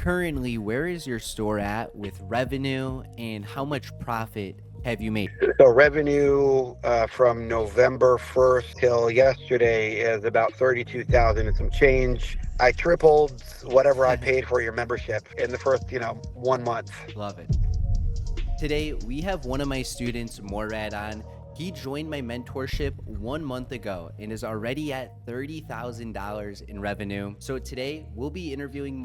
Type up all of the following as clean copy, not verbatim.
Currently, where is your store at with revenue and how much profit have you made? So revenue from November 1st till yesterday is about 32,000 and some change. I tripled whatever I paid for your membership in the first, 1 month. Love it. Today, we have one of my students, Morad, on. He joined my mentorship 1 month ago and is already at $30,000 in revenue. So today, we'll be interviewing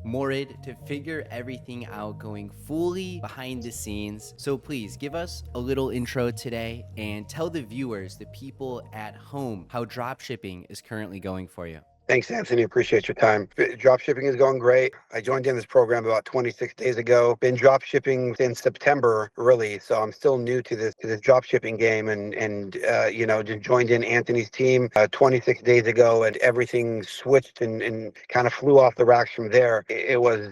Morad to figure everything out, going fully behind the scenes. So please give us a little intro today and tell the viewers, the people at home, how dropshipping is currently going for you. Thanks, Anthony. Appreciate your time. Drop shipping is going great. I joined in this program about 26 days ago. Been drop shipping since September, really. So I'm still new to this drop shipping game, and just joined in Anthony's team 26 days ago, and everything switched and kind of flew off the racks from there. It was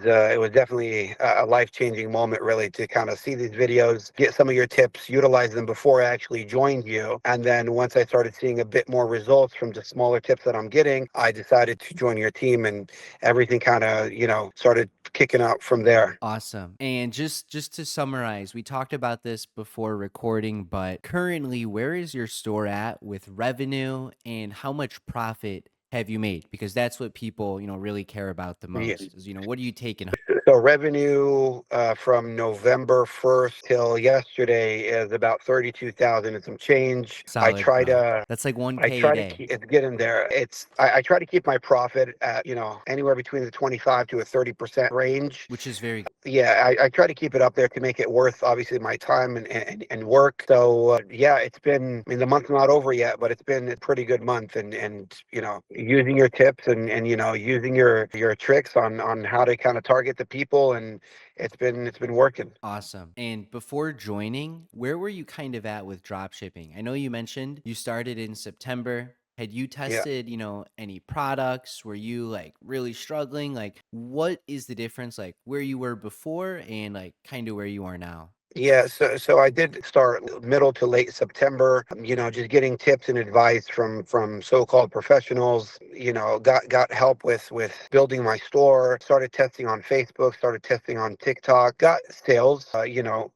definitely a life changing moment, really, to kind of see these videos, get some of your tips, utilize them before I actually joined you, and then once I started seeing a bit more results from the smaller tips that I'm getting, I decided to join your team, and everything kind of, started kicking out from there. Awesome. And just to summarize, we talked about this before recording, but currently, where is your store at with revenue and how much profit have you made? Because that's what people, really care about the Yeah. most. Is, what are you taking home? So revenue from November 1st till yesterday is about 32,000 and some change. Solid, bro. That's like I 1K a try to day, keep it's getting there. I try to keep my profit at, anywhere between the 25 to a 30% range. which is very Yeah, I try to keep it up there to make it worth, obviously, my time and work. So yeah, it's been, I mean, the month's not over yet, but it's been a pretty good month, and using your tips and using your tricks on how to kind of target the people, and it's been working. awesome. And before joining, where were you kind of at with drop shipping? I know you mentioned you started in September. Had you Yeah. tested, any products? Were you like really struggling? Like, what is the difference, like where you were before and like kind of where you are now? Yeah, so I did start middle to late September, just getting tips and advice from so-called professionals, got help with building my store, started testing on Facebook, started testing on TikTok, got sales,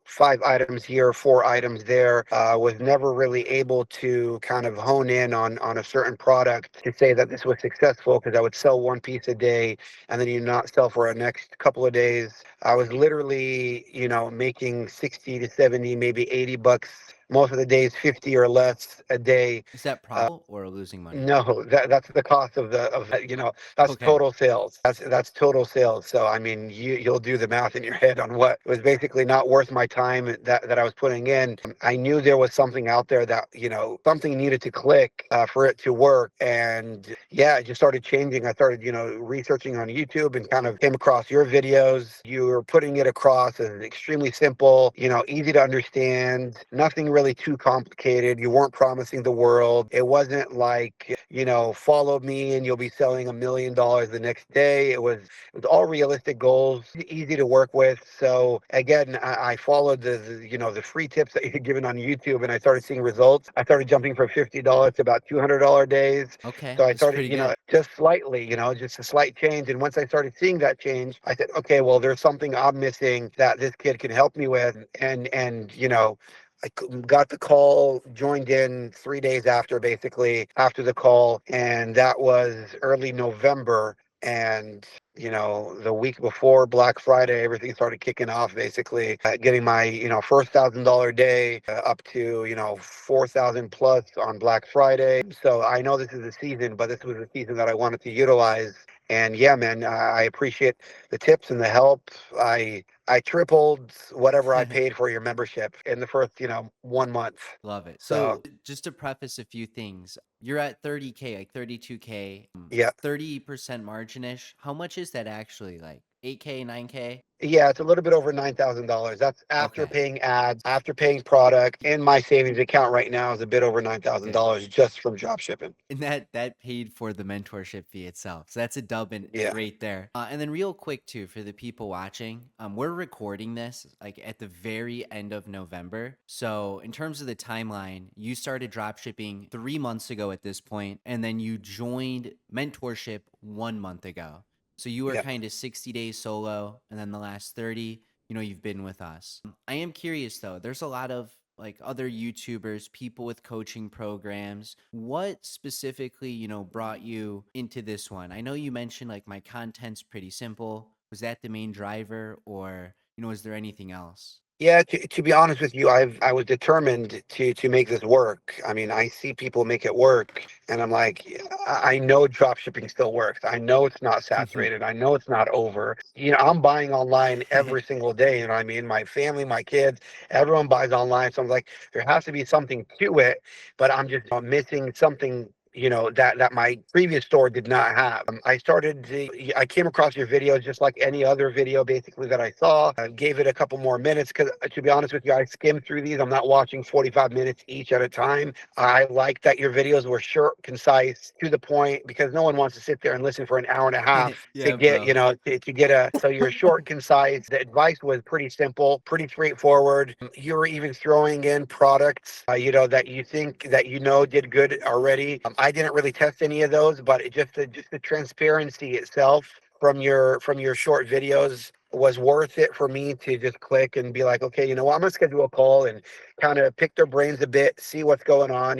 5 items here, 4 items there. Was never really able to kind of hone in on a certain product to say that this was successful, because I would sell one piece a day and then you not sell for a next couple of days. I was literally, making 60 to 70, maybe $80. Most of the days, 50 or less a day. Is that profit or losing money? No, that's the cost that's Okay. total sales. That's total sales. So I mean, you'll do the math in your head on what was basically not worth my time that I was putting in. I knew there was something out there that, something needed to click for it to work, and yeah, I just started changing. I started, researching on YouTube and kind of came across your videos. You were putting it across as extremely simple, easy to understand, nothing really too complicated. You weren't promising the world. It wasn't like, follow me and you'll be selling $1 million the next day. It was all realistic goals, easy to work with. So again, I followed the free tips that you're given on YouTube, and I started seeing results. I started jumping from $50 to about $200 days. Okay. So I That's started, pretty good. just slightly, just a slight change. And once I started seeing that change, I said, okay, well, there's something I'm missing that this kid can help me with. And got the call, joined in 3 days after, basically after the call, and that was early November. And the week before Black Friday, everything started kicking off. Basically, getting my first $1,000 day up to 4,000 plus on Black Friday. So I know this is a season, but this was a season that I wanted to utilize. And yeah, man, I appreciate the tips and the help. I tripled whatever I paid for your membership in the first 1 month. Love it. So So, just to preface a few things, you're at 30K, like 32K, yeah. 30% margin-ish. How much is that actually? Like 8K, 9K? Yeah, it's a little bit over $9,000. That's after Okay. paying ads, after paying product. In my savings account right now is a bit over nine thousand Good. dollars just from drop shipping. And that paid for the mentorship fee itself. So that's a dub in Yeah. right there. And then real quick too, for the people watching, we're recording this like at the very end of November. So in terms of the timeline, you started drop shipping 3 months ago at this point, and then you joined mentorship 1 month ago. So you were Yeah. kind of 60 days solo, and then the last 30, you've been with us. I am curious though, there's a lot of like other YouTubers, people with coaching programs. What specifically, brought you into this one? I know you mentioned like my content's pretty simple. Was that the main driver, or, is there anything else? Yeah, to be honest with you, I was determined to make this work. I mean, I see people make it work, and I'm like, "Yeah, I know drop shipping still works. I know it's not saturated. I know it's not over. I'm buying online every single day. You know what I mean? My family, my kids, everyone buys online. So I'm like, there has to be something to it, but I'm just missing something. That my previous store did not have. I came across your videos just like any other video basically that I saw. I gave it a couple more minutes because, to be honest with you, I skimmed through these. I'm not watching 45 minutes each at a time. I like that your videos were short, concise, to the point, because no one wants to sit there and listen for an hour and a half to Yeah, get, bro. to get so you're short, concise. The advice was pretty simple, pretty straightforward. You were even throwing in products, that you think that did good already. I didn't really test any of those, but just the transparency itself from your short videos was worth it for me to just click and be like, okay, I'm gonna schedule a call and kind of pick their brains a bit, see what's going on.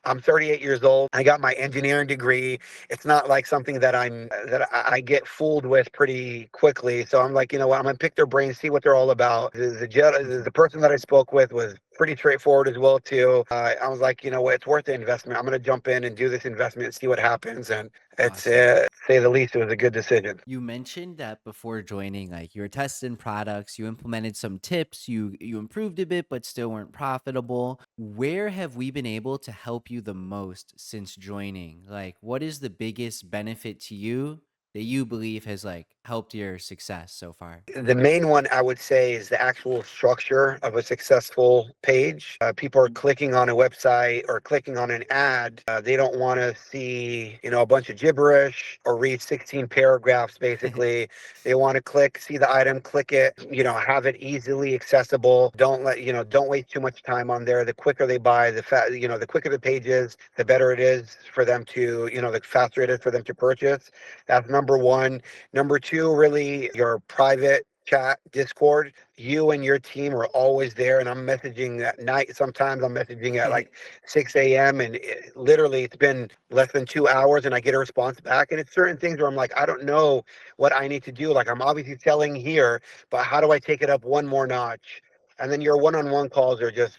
I'm 38 years old. I got my engineering degree. It's not like something that I get fooled with pretty quickly. So I'm like, I'm gonna pick their brains, see what they're all about. The person that I spoke with was pretty straightforward as well too. I was like, you know what, it's worth the investment. I'm gonna jump in and do this investment and see what happens. And it's Awesome. say the least, it was a good decision. You mentioned that before joining, like you were testing products, you implemented some tips, you improved a bit, but still weren't profitable. Where have we been able to help you the most since joining? Like, what is the biggest benefit to you that you believe has like helped your success so far? The main one I would say is the actual structure of a successful page. People are clicking on a website or clicking on an ad. They don't want to see, a bunch of gibberish or read 16 paragraphs, basically. They want to see the item, click it, have it easily accessible. Don't waste too much time on there. The quicker they buy, the quicker the page is, the better it is for them to, the faster it is for them to purchase. That's number one. Number two, really your private chat Discord. You and your team are always there, and I'm messaging at night. Sometimes I'm messaging at like 6 a.m. and literally it's been less than 2 hours, and I get a response back. And it's certain things where I'm like, I don't know what I need to do. Like, I'm obviously selling here, but how do I take it up one more notch? And then your one-on-one calls are just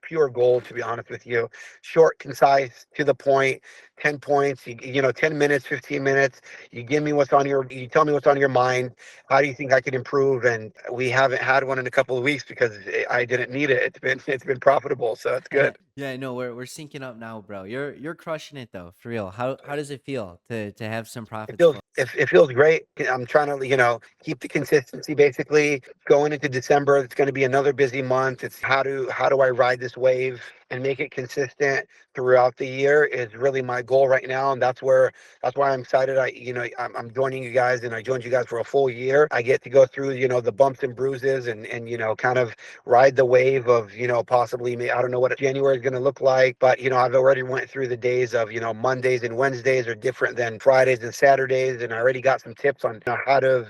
pure gold, to be honest with you. Short, concise, to the point. 10 points. 10 minutes, 15 minutes. You tell me what's on your mind. How do you think I could improve? And we haven't had one in a couple of weeks because I didn't need it. It's been profitable, so it's good. Yeah, no, we're syncing up now, bro. You're crushing it though, for real. How does it feel to have some It profits feels flow? it feels great. I'm trying to, keep the consistency basically going into December. It's going to be another busy month. It's how do I ride this wave and make it consistent throughout the year is really my goal right now, and that's why I'm excited. I'm joining you guys, and I joined you guys for a full year. I get to go through, the bumps and bruises and kind of ride the wave of, possibly I don't know what January is going to look like, but I've already went through the days of, Mondays and Wednesdays are different than Fridays and Saturdays, and I already got some tips on how to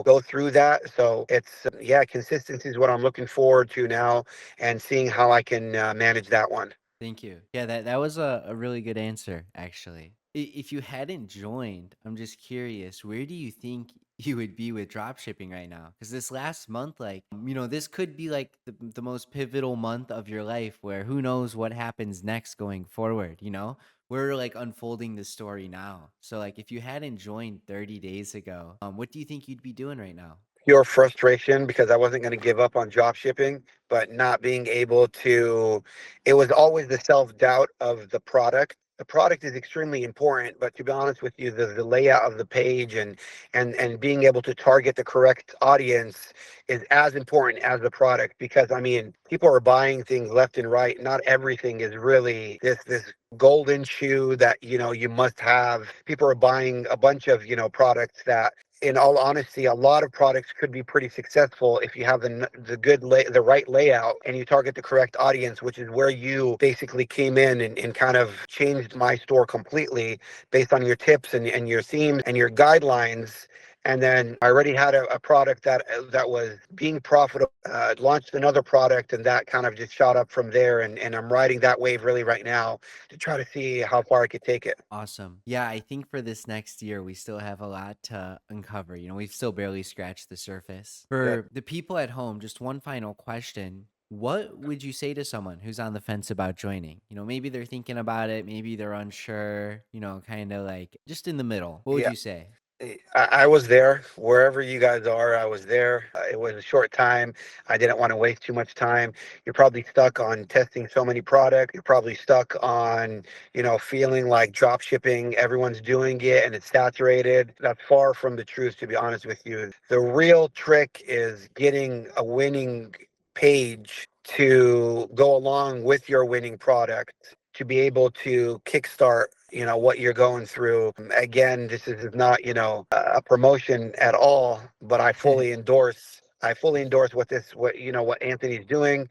go through that. So it's yeah, consistency is what I'm looking forward to now, and seeing how I can manage that one. Thank you. Yeah, that was a really good answer, actually. If you hadn't joined, I'm just curious, where do you think you would be with dropshipping right now? Because this last month, like, this could be like the most pivotal month of your life where who knows what happens next going forward, you know? We're like unfolding the story now. So, like, if you hadn't joined 30 days ago, what do you think you'd be doing right now? Pure frustration because I wasn't going to give up on drop shipping, but not being able to, it was always the self doubt of the product. The product is extremely important, but to be honest with you, the layout of the page and being able to target the correct audience is as important as the product, because I mean, people are buying things left and right. Not everything is really this golden shoe that you must have. People are buying a bunch of products that, in all honesty, a lot of products could be pretty successful if you have the right layout and you target the correct audience, which is where you basically came in and kind of changed my store completely based on your tips and your themes and your guidelines. And then I already had a product that was being profitable. Launched another product, and that kind of just shot up from there. And I'm riding that wave really right now to try to see how far I could take it. Awesome. Yeah, I think for this next year, we still have a lot to uncover. We've still barely scratched the surface. Good. For the people at home, just one final question. What would you say to someone who's on the fence about joining? Maybe they're thinking about it, maybe they're unsure, kind of like just in the middle. What would Yeah. you say? I was there wherever you guys are. I was there. It was a short time. I didn't want to waste too much time. You're probably stuck on testing so many products. You're probably stuck on, feeling like drop shipping. Everyone's doing it and it's saturated. That's far from the truth, to be honest with you. The real trick is getting a winning page to go along with your winning product to be able to kickstart what you're going through. Again, this is not a promotion at all, but I fully endorse what Anthony's doing.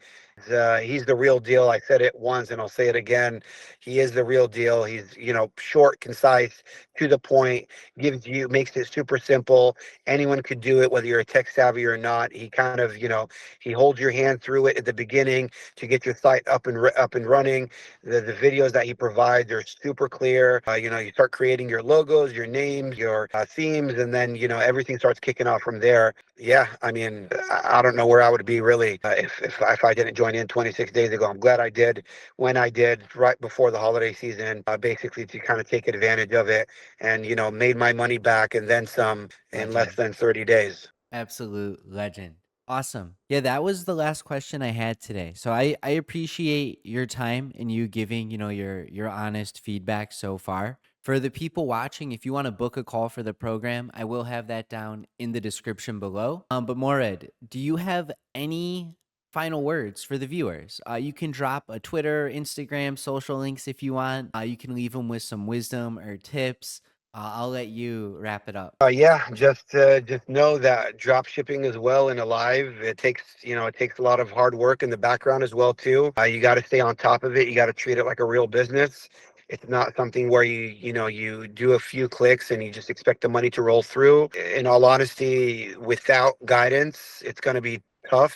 He's the real deal. I said it once and I'll say it again. He is the real deal. He's short, concise, to the point, makes it super simple. Anyone could do it, whether you're a tech savvy or not. He kind of he holds your hand through it at the beginning to get your site up and running. The videos that he provides are super clear. You start creating your logos, your names, your themes, and then everything starts kicking off from there. Yeah, I mean, I don't know where I would be really if I didn't join in 26 days ago. I'm glad I did when I did right before the holiday season, basically to kind of take advantage of it, and made my money back and then some in less Legend. than 30 days. Absolute legend. Awesome. Yeah, that was the last question I had today. So I appreciate your time and you giving, your honest feedback so far. For the people watching, if you want to book a call for the program, I will have that down in the description below. But Morad, do you have any final words for the viewers? You can drop a Twitter, Instagram, social links if you want. You can leave them with some wisdom or tips. I'll let you wrap it up. Yeah, just know that drop shipping is well and alive. It takes a lot of hard work in the background as well too. You got to stay on top of it. You got to treat it like a real business. It's not something where you do a few clicks and you just expect the money to roll through. In all honesty, without guidance, it's going to be tough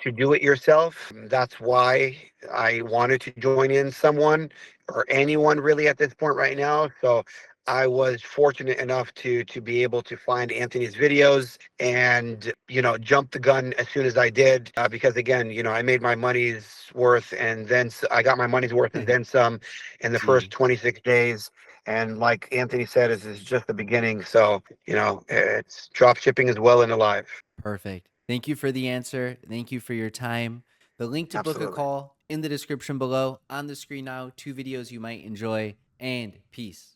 to do it yourself. That's why I wanted to join in someone or anyone really at this point right now. So I was fortunate enough to be able to find Anthony's videos and jump the gun as soon as I did, because again I made my money's worth and then I got my money's worth and then some in the first Gee. 26 days. And like Anthony said, this is just the beginning. So it's drop shipping is well and alive. Perfect. Thank you for the answer. Thank you for your time. The link to book a Absolutely. call in the description below. On the screen now, two videos you might enjoy, and peace.